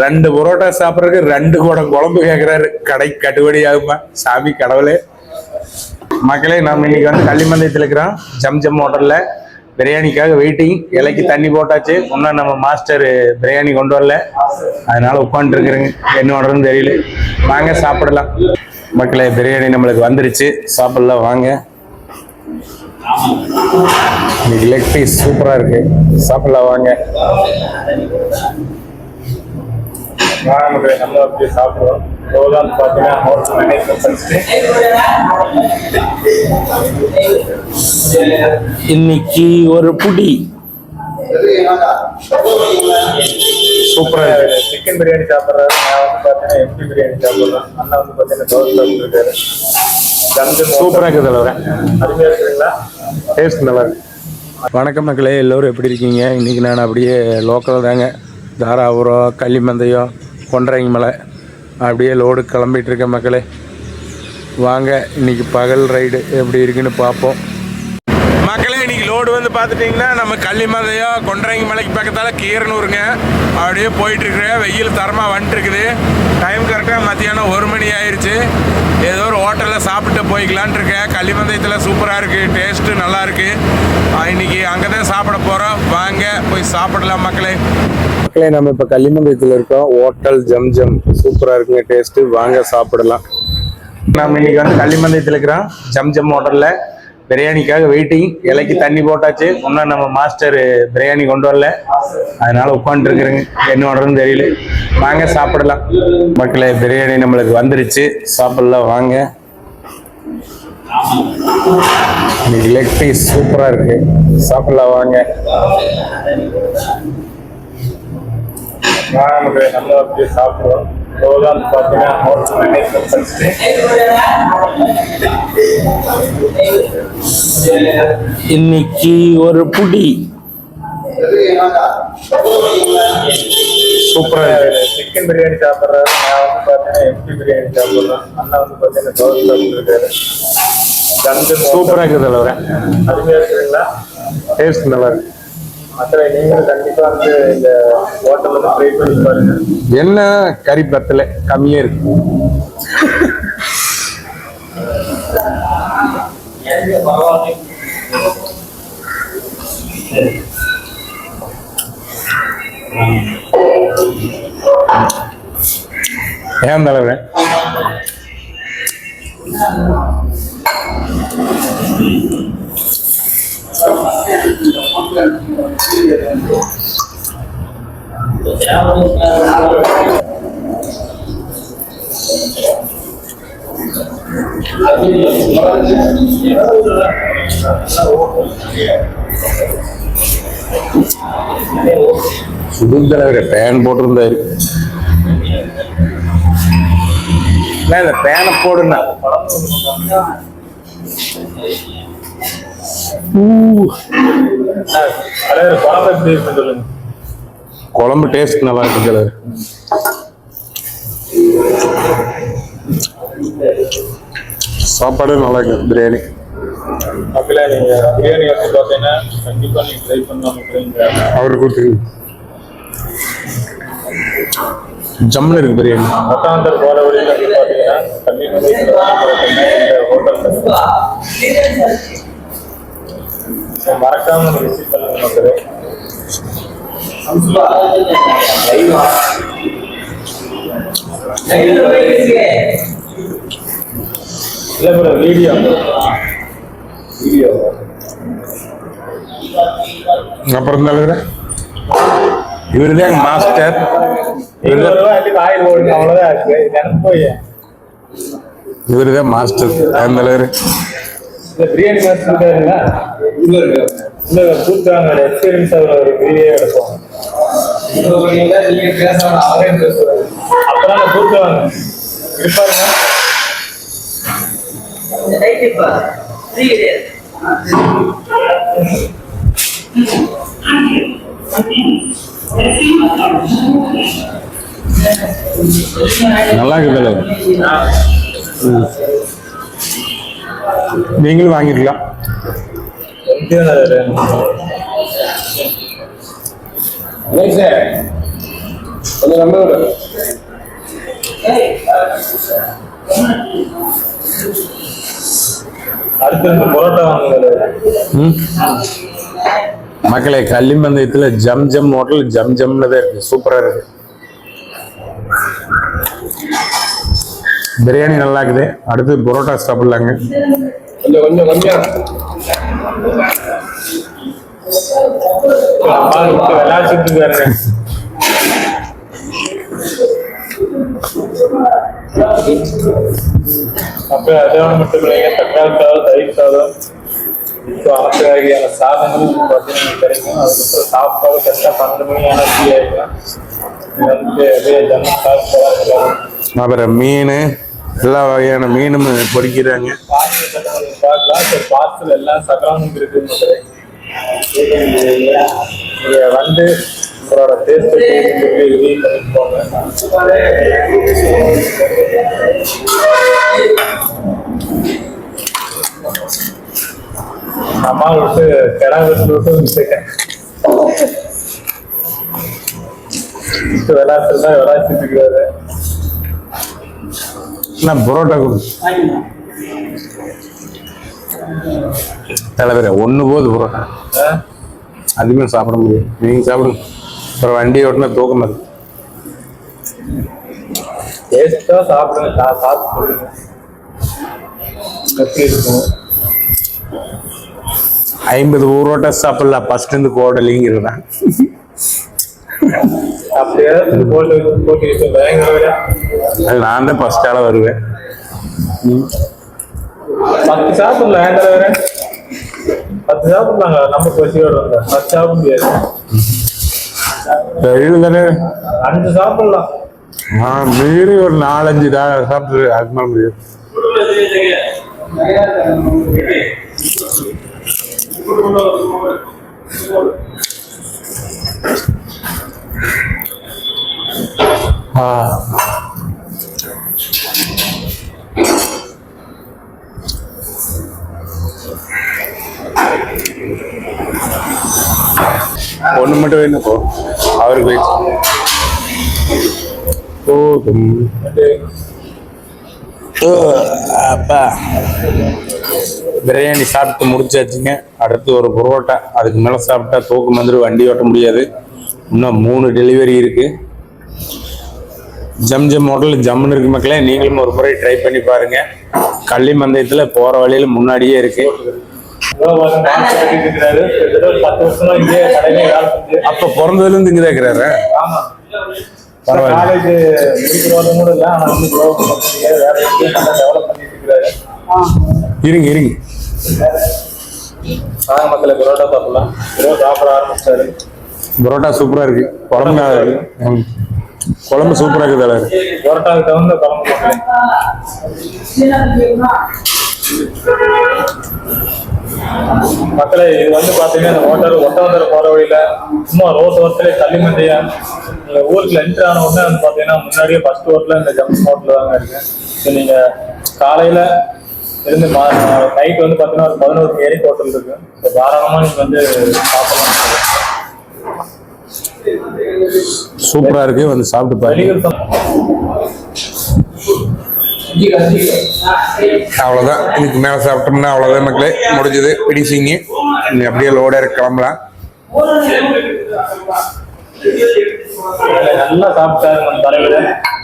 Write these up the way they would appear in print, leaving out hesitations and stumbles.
ரெண்டு புரோட்டா சாப்பிட்றதுக்கு 2 குடம் குழம்பு கேட்குறாரு. கடை கட்டுப்படி ஆகுமா சாமி கடவுளே. மக்களே, நம்ம இன்னைக்கு வந்து கள்ளிமந்தயத்தில் இருக்கிறோம். ஜம் ஹோட்டல்ல பிரியாணிக்காக வெயிட்டிங். இலைக்கு தண்ணி போட்டாச்சு. இன்னும் நம்ம மாஸ்டர் பிரியாணி கொண்டு வரல, அதனால உட்காந்துட்டு இருக்கிறேங்க. என்ன பண்ணுறதுன்னு தெரியல. வாங்க சாப்பிடலாம். மக்களே, பிரியாணி நம்மளுக்கு வந்துருச்சு. சாப்பிடலாம் வாங்க. இன்னைக்கு லெக் பீஸ் சூப்பரா இருக்கு. சாப்பிடலாம் வாங்க. நம்ம அப்படியே சாப்பிடுவோம். இன்னைக்கு ஒரு புடி சூப்பரா இருக்கு. சிக்கன் பிரியாணி சாப்பிட்றாரு. நான் வந்து பாத்தீங்கன்னா எம்டி பிரியாணி சாப்பிடுறேன். அண்ணா வந்து பாத்தீங்கன்னா தோசை சாப்பிட்டுருக்காரு. சூப்பரா இருக்குது தலைவர. அருமையா இருக்குங்களா? டேஸ்ட் நல்லா இருக்கு. வணக்கம் மக்களே, எல்லோரும் எப்படி இருக்கீங்க? இன்னைக்கு நான் அப்படியே லோக்கல் தாங்க. தாராபுரம், கள்ளிமந்தயம், கொன்றைங்க மலை அப்படியே லோடு கிளம்பிட்டு இருக்கேன் மக்களே. வாங்க இன்னைக்கு பகல் ரைடு எப்படி இருக்குன்னு பார்ப்போம். மக்களே, இன்னைக்கு லோடு வந்து பார்த்துட்டிங்கன்னா நம்ம கள்ளிமந்தயம், கொன்றைங்க மலைக்கு பக்கத்தால் கீரனூருங்க. அப்படியே போயிட்டு இருக்கிறேன். வெயில் தரமாக வந்துட்டு இருக்குது. டைம் கரெக்டாக மத்தியானம் 1 மணி ஆயிடுச்சு. ஏதோ ஒரு ஹோட்டலில் சாப்பிட்டு போய்க்கலான் இருக்கேன். கள்ளிமந்தயத்தில் சூப்பராக இருக்குது, டேஸ்ட்டு நல்லா இருக்குது. இன்னைக்கு அங்கே தான் சாப்பிட போகிறோம். வாங்க போய் சாப்பிடலாம் மக்களே. மக்களே, நம்ம இப்போ கள்ளிமந்தயத்தில் இருக்கோம். ஹோட்டல் ஜம் சூப்பராக இருக்குங்க, டேஸ்ட்டு. வாங்க சாப்பிடலாம். நம்ம இன்னைக்கு வந்து கள்ளிமந்தயத்தில் இருக்கிறோம். ஜம் ஹோட்டலில் பிரியாணிக்காக வெயிட்டிங். இலைக்கு தண்ணி போட்டாச்சு. இன்னும் நம்ம மாஸ்டர் பிரியாணி கொண்டு வரல, அதனால உட்காந்துட்டு இருக்கிறேங்க. என்ன பண்ணுறதுன்னு தெரியல. வாங்க சாப்பிடலாம். மக்களே, பிரியாணி நம்மளுக்கு வந்துருச்சு. சாப்பிடலாம் வாங்க. இன்னைக்கு லெக் பீஸ் சூப்பரா இருக்கு. சாப்பிடலாம் வாங்க. நம்ம அப்படியே சாப்பிடுவோம். இன்னைக்கு ஒரு புடி சூப்பரா இருக்கு. சிக்கன் பிரியாணி சாப்பிட்றாரு. நான் வந்து பாத்தீங்கன்னா எம்டி பிரியாணி சாப்பிடுறேன். அண்ணா வந்து பாத்தீங்கன்னா தோசை சாப்பிட்டுருக்காரு. சூப்பரா இருக்குது தலைவர. அருமையா இருக்குங்களா? டேஸ்ட் நல்லா இருக்கு. மற்ற நீங்களும் கண்டிப்பா வந்து இந்த ஹோட்டல்ல வந்து ட்ரை பண்ணி பாருங்க. என்ன கறி பத்தல கம்மியா இருக்கு. ஏன் தலைவர? சுடுதலைவர பேன் போட்டிருந்தாரு. இந்த பேனை போடுனா குழம்பு டேஸ்ட் நல்லா இருக்கு. சாப்பாடு நல்லா இருக்கு. பிரியாணி நீங்க பிரியாணி வந்து பார்த்தீங்கன்னா கண்டிப்பா நீங்க ட்ரை பண்ணலாம். அவரு கொடுத்து ஜம்முன்னு இருக்கு பிரியாணி. மொத்தாந்தர் போற வழியில் பார்த்தீங்கன்னா மறக்காம விசிட் பண்ணுங்க மக்களே. அப்புறம் இவருதான் மாஸ்டர். இவருதான் மாஸ்டர். பிரியாணி மாஸ்டர் எக்ஸ்பீரியன்ஸ் ஒரு பெரிய இருக்கும். அப்பதான் கூப்பிடுவாங்க. நல்லா இருக்குல்ல? நீங்களும் வாங்கிருக்கலாம். அடுத்து பரோட்டா வாங்குறது மக்களே. கள்ளிமந்தயத்துல ஜம் ஜம் ஹோட்டல் ஜம் ஜம்னு தான் இருக்கு. சூப்பரா இருக்கு. பிரியாணி நல்லா இருக்குது. அடுத்து பரோட்டா சாப்பிடலாங்க. கொஞ்சம் விளையாடிட்டு இருக்காருங்க. அப்புறம் அதோட மட்டும் இல்லைங்க, தக்காளி சாதம், தயிர் சாதம், வகையான சாதங்களும் பார்த்தீங்கன்னா கிடைக்கும். அதுக்கப்புறம் சாப்பாடு கரெக்டாக 12 மணி ஆனால் ஃப்ரீ ஆகிடும். வந்து அப்படியே ஜனம் சாப்பிட்டு அப்புறம் மீன், எல்லா வகையான மீனும் பொறிக்கிறாங்க. பார்க்கலாம். பார்சல் எல்லாம் சக்கரானும் இருக்குது. வந்து உங்களோட டேஸ்ட் ரிவ்யூ பண்ணிட்டு அம்மா விட்டு கிடா விட்டு விட்டுருக்கேன். விளையாட்டுதான் விளையாட்டு இருக்கிறாரு. பரோட்டா கொடு தலைவர. ஒண்ணு போது பரோட்டா அதிகமாக சாப்பிட முடியும். நீங்க சாப்பிடுங்க. அப்புறம் வண்டி ஓட்டினா தூக்கம் அது. டேஸ்டா சாப்பிடுங்க. சாப்பிட்டு எப்படி இருக்கும்? 50 பரோட்டா சாப்பிடலாம். ஃபர்ஸ்ட் இருந்து கோடலிங்கிறதான். அப்படியே போட்டு நான் தான் ஃபர்ஸ்ட் ஆள வருவேன். 10 சாப்பிடலாம். 10 சாப்பிடலாங்க. நம்ம பசியோட 10 சாப்பிட முடியாது. 5 சாப்பிடலாம். மீறி ஒரு 4-5 சாப்பிட்டு அது மாதிரி முடியாது. ஒண்ணு மட்டும் வேணும் போ. அவருக்கு போதும். அப்பா பிரியாணி சாப்பிட்டு முடிச்சாச்சுங்க. அடுத்து ஒரு பரோட்டா. அதுக்கு மேல சாப்பிட்டா தூக்கம் வந்துடும். வண்டி ஓட்ட முடியாது. இன்னும் 3 டெலிவரி இருக்கு. ஜம் ஜம் ஹோட்டல் ஜம்னு இருக்கு மக்களே. நீங்களும் ஒரு முறை ட்ரை பண்ணி பாருங்க. கள்ளிமந்தயத்துல போற வழியில முன்னாடியே இருக்கு. அப்ப பிறந்ததுல இருந்து இங்கதான் இருக்கிறாரு. காலேஜ் கூட இல்ல. ஆனா வந்து டெவலப் பண்ணிட்டு இருக்கிறாரு. இருங்க மக்களை பரோட்டா சாப்பிடலாம். சாப்பிட ஆரம்பிச்சாரு. பரோட்டா சூப்பரா இருக்கு. குழம்பு சூப்பரா இருக்குது. பரோட்டாவுக்கு தகுந்த குழம்பு மக்களே. இது வந்து பாத்தீங்கன்னா இந்த ஹோட்டல் ஒட்டவந்தர போற வழியில சும்மா ரோட் ஓரத்துல கள்ளிமந்தயம். நீங்க ஊருக்கு என்ட்ரு ஆன உடனே வந்து பாத்தீங்கன்னா முன்னாடியே ஃபர்ஸ்ட் ஹோட்டல இந்த ஜம்ஸ் ஹோட்டல் தாங்க இருக்கு. நீங்க காலையில இருந்து நைட் வந்து பாத்தீங்கன்னா ஒரு 11 ஏரி ஹோட்டல் இருக்கு. தாராளமா நீங்க வந்து சாப்பிடலாம். சூப்பரா இருக்கு. வந்து சாப்பிட்டு பாருங்க. அவ்வளவுதான். இதுக்கு மேல சாப்பிட்டோம்னா அவ்வளவுதான் மக்களே. முடிஞ்சது. பிடிச்சிங்க. அப்படியே லோட கிளம்பலாம். நல்லா சாப்பிட்டாரு.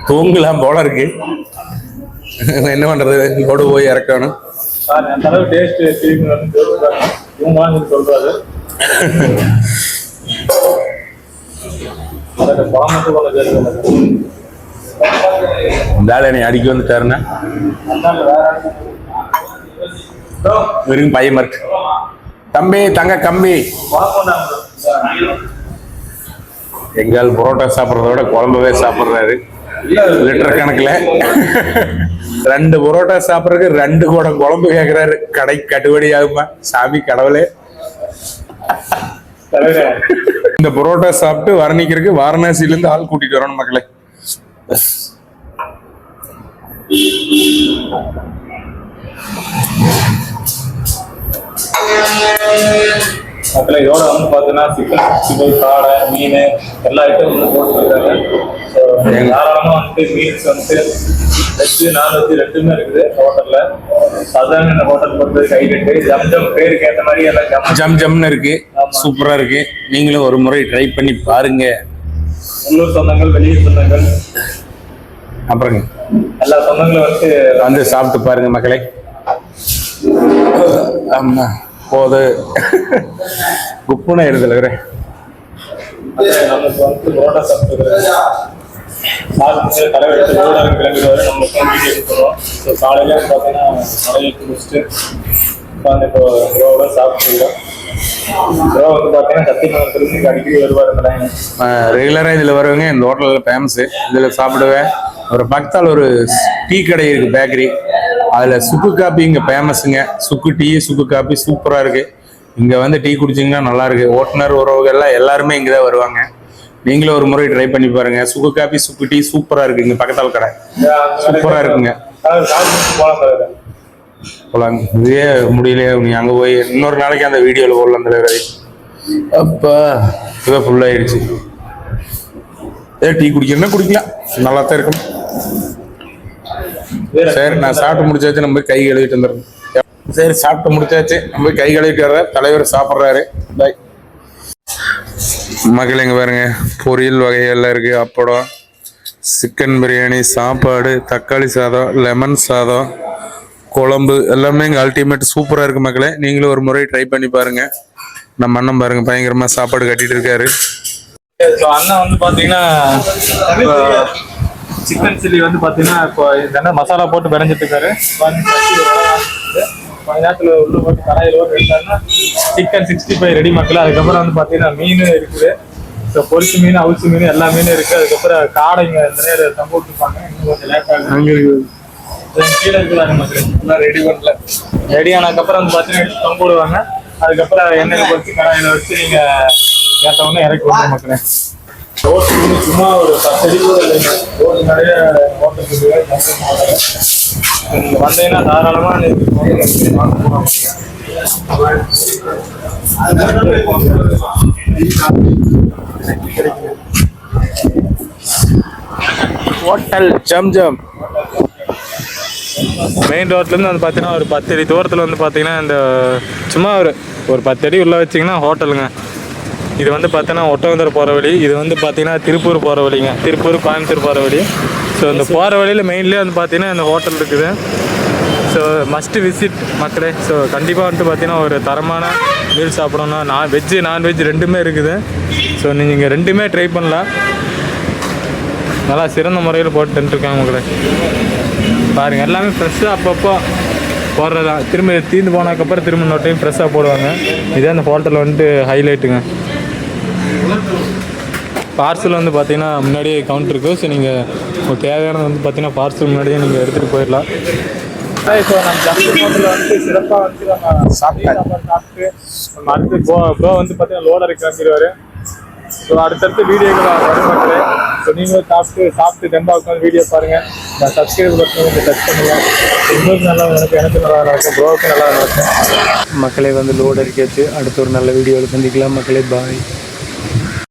தூங்கலாம் போல இருக்கு. என்ன பண்றது? லோடு போய் இறக்கணும். சொல்றாரு. என்னை அடிக்க வந்துட்டாருன்னா பையன் மறுக்கு. தம்பி தங்க கம்பி. எங்கால் பரோட்டா சாப்பிட்றத விட குழம்பவே சாப்பிட்றாரு. லிட்டர் கணக்குல 2 பரோட்டா சாப்பிட்றதுக்கு 2 குடம் குழம்பு கேட்கிறாரு. கடை கட்டுப்படி ஆகுமா சாமி கடவுளே? இந்த பரோட்டா சாப்பிட்டு வர்ணிக்கிறதுக்கு வாரணாசியில இருந்து ஆள் கூட்டிட்டு வரணும் மக்களே. அதில் இதோட வந்து பார்த்தீங்கன்னா சிக்கன் 65 காடை மீன் எல்லா ஐட்டம் வந்து போட்டுருக்காங்க. ஸோ தாராளமாக வந்து மீல்ஸ் வந்து வெஜ்ஜு நான்வெஜ் ரெண்டுமே இருக்குது ஹோட்டலில். சாதாரண இந்த ஹோட்டல் பொறுத்தவரைக்கும் ஹைலைட்டு ஜம்ஜம் பேருக்கு ஏற்ற மாதிரி எல்லாம் ஜம்னு இருக்கு, சூப்பரா இருக்கு. நீங்களும் ஒரு முறை ட்ரை பண்ணி பாருங்க. உள்ளூர் சொந்தங்கள், வெளியூர் சொந்தங்கள், அப்புறங்க எல்லா சொந்தங்களும் வந்து சாப்பிட்டு பாருங்க மக்களே. ஆமா போது குப்புனா இருந்தல நமக்கு வந்து புரோட்டா சாப்பிட்டு தலைவர் எடுத்து ரோடாக கிளம்பிடுவாரு. நம்ம வீடியோ எடுத்துருவோம். ஸோ காலையில் பார்த்தீங்கன்னா தலையிட்டு முடிச்சுட்டு உட்காந்து இப்போ ரோட சாப்பிட்டுருக்கோம். ப்ரோ வந்து பார்த்தீங்கன்னா சத்தியமங்கலத்துலேருந்து அடிக்கடி வருவாருங்களேன். ரெகுலராக இதில் வருவாங்க. இந்த ஹோட்டலில் ஃபேமஸு. இதில் சாப்பிடுவேன். ஒரு பக்கத்தால் ஒரு டீ கடை இருக்குது, பேக்கரி. அதில் சுக்கு காப்பி இங்கே ஃபேமஸுங்க. சுக்கு டீ, சுக்கு காப்பி சூப்பராக இருக்குது. இங்கே வந்து டீ குடிச்சிங்கன்னா நல்லா இருக்கு. ஓட்டுநர் உறவுகள்லாம் எல்லாருமே இங்கே தான் வருவாங்க. நீங்களும் ஒரு முறை ட்ரை பண்ணி பாருங்க. சுக்கு காப்பி, சுக்கு டீ சூப்பராக இருக்கு. இங்கே பக்கத்தால் கடை சூப்பராக இருக்குங்க. போலாங்க. இதே முடியலையே, நீ அங்கே போய் இன்னொரு நாளைக்கு அந்த வீடியோவில் போடலாம். அந்த அப்பா இதான் ஃபுல்லாகிடுச்சு. ஏதோ டீ குடிக்கிறேன்னா குடிக்கலாம், நல்லா தான் இருக்கும். சரி, நான் சாப்பிட்டு முடிச்சாச்சு. நம்ம கை கழுவிட்டு வந்துடுறோம். சரி, சாப்பிட்டு முடிச்சாச்சு. நம்ம கை கழுவிட்டு வர்ற தலைவர் சாப்பிட்றாரு. பாய் மக்கள். எங்க பாருங்க, பொரியல் வகைகள்லாம் இருக்கு. அப்பளம், சிக்கன் பிரியாணி, சாப்பாடு, தக்காளி சாதம், லெமன் சாதம், குழம்பு எல்லாமே இங்கே அல்டிமேட் சூப்பராக இருக்கு மக்களே. நீங்களும் ஒரு முறை ட்ரை பண்ணி பாருங்க. நம்ம அண்ணன் பாருங்க பயங்கரமா சாப்பாடு கட்டிட்டு இருக்காரு. அண்ணன் வந்து பாத்தீங்கன்னா சிக்கன் சில்லி வந்து பாத்தீங்கன்னா இப்போ என்ன மசாலா போட்டு பிணைஞ்சிட்டு இருக்காரு. கொஞ்ச நேரத்தில் உள்ள போட்டு கடாயில் எடுத்தாருன்னா சிக்கன் 65 ரெடி மக்கள். அதுக்கப்புறம் வந்து பாத்தீங்கன்னா மீன் இருக்குது. ஸோ பொரிச்சு மீன், அவிச்சு மீன் எல்லா மீனும் இருக்கு. அதுக்கப்புறம் காடைங்க நிறைய தம்பு விட்டுருப்பாங்க. இன்னும் கொஞ்சம் லேட்டாக கீழே இருக்குதாங்க மக்கள். இன்னும் ரெடி பண்ணல. ரெடி ஆனதுக்கப்புறம் வந்து பாத்தீங்கன்னா தம்பு விடுவாங்க. அதுக்கப்புறம் எண்ணெயை பொறிச்சு கடாயில் வச்சு நீங்க கேட்ட உடனே இறக்கி விடுற மக்களே. ரோட்டு சும்மா ஒரு 10 அடி கூட இல்லைங்க. ரோட்டு நிறைய ஹோட்டல் இருக்குது. நீங்க வந்தீங்கன்னா தாராளமா ஹோட்டல் ஜம்ஜம் மெயின் ரோட்லேருந்து வந்து பார்த்தீங்கன்னா ஒரு 10 அடி தூரத்தில் வந்து பார்த்தீங்கன்னா இந்த சும்மா ஒரு 10 அடி உள்ளே வச்சிங்கன்னா ஹோட்டலுங்க. இது வந்து பார்த்தீங்கன்னா ஒட்டவந்தர் போகிற வழி. இது வந்து பார்த்தீங்கன்னா திருப்பூர் போகிற வழிங்க. திருப்பூர், கோயம்புத்தூர் போகிற வழி. ஸோ இந்த போகிற வழியில் மெயின்லேயே வந்து பார்த்தீங்கன்னா இந்த ஹோட்டல் இருக்குது. ஸோ மஸ்ட்டு விசிட் மக்களே. ஸோ கண்டிப்பாக வந்துட்டு பார்த்தீங்கன்னா ஒரு தரமான மீல் சாப்பிடணும்னா வெஜ்ஜு நான்வெஜ் ரெண்டுமே இருக்குது. ஸோ நீங்கள் ரெண்டுமே ட்ரை பண்ணலாம். நல்லா சிறந்த முறையில் போட்டுருக்காங்க மக்களே. பாருங்கள், எல்லாமே ஃப்ரெஷ்ஷாக அப்பப்போ போடுறதான். திரும்ப தீர்ந்து போனதுக்கப்புறம் திரும்ப இன்னொரு டைம் ஃப்ரெஷ்ஷாக போடுவாங்க. இதே அந்த ஹோட்டலில் வந்துட்டு ஹைலைட்டுங்க. பார்சல் வந்து பார்த்தீங்கன்னா முன்னாடியே கவுண்டர் இருக்குது. ஸோ நீங்கள் தேவையானது வந்து பார்த்தீங்கன்னா பார்சல் முன்னாடியே நீங்கள் எடுத்துகிட்டு போயிடலாம். இப்போ நம்ம ஜம்ஜம் ஹோட்டலில் வந்து சிறப்பாக வந்து நம்ம சாப்பிட்டு நம்ம அடுத்து ப்ரோ வந்து பார்த்தீங்கன்னா லோடரை கிளம்பிடுவார். ஸோ அடுத்தடுத்து வீடியோக்கள் வரும் மக்களே. ஸோ நீங்களும் சாப்பிட்டு தெம்பா உட்காந்து வீடியோ பாருங்கள். நான் சப்ஸ்கிரைப் பட்டன் கொஞ்சம் டச் பண்ணுங்கள். உங்களுக்கு நல்லா நடக்கும், எனக்கு நல்லா நடக்கும், ப்ரோவுக்கு நல்லா நடக்கும். மக்களை வந்து லோடு அடிக்காச்சு. அடுத்த ஒரு நல்ல வீடியோவில் சந்திக்கலாம் மக்களே. பாய்.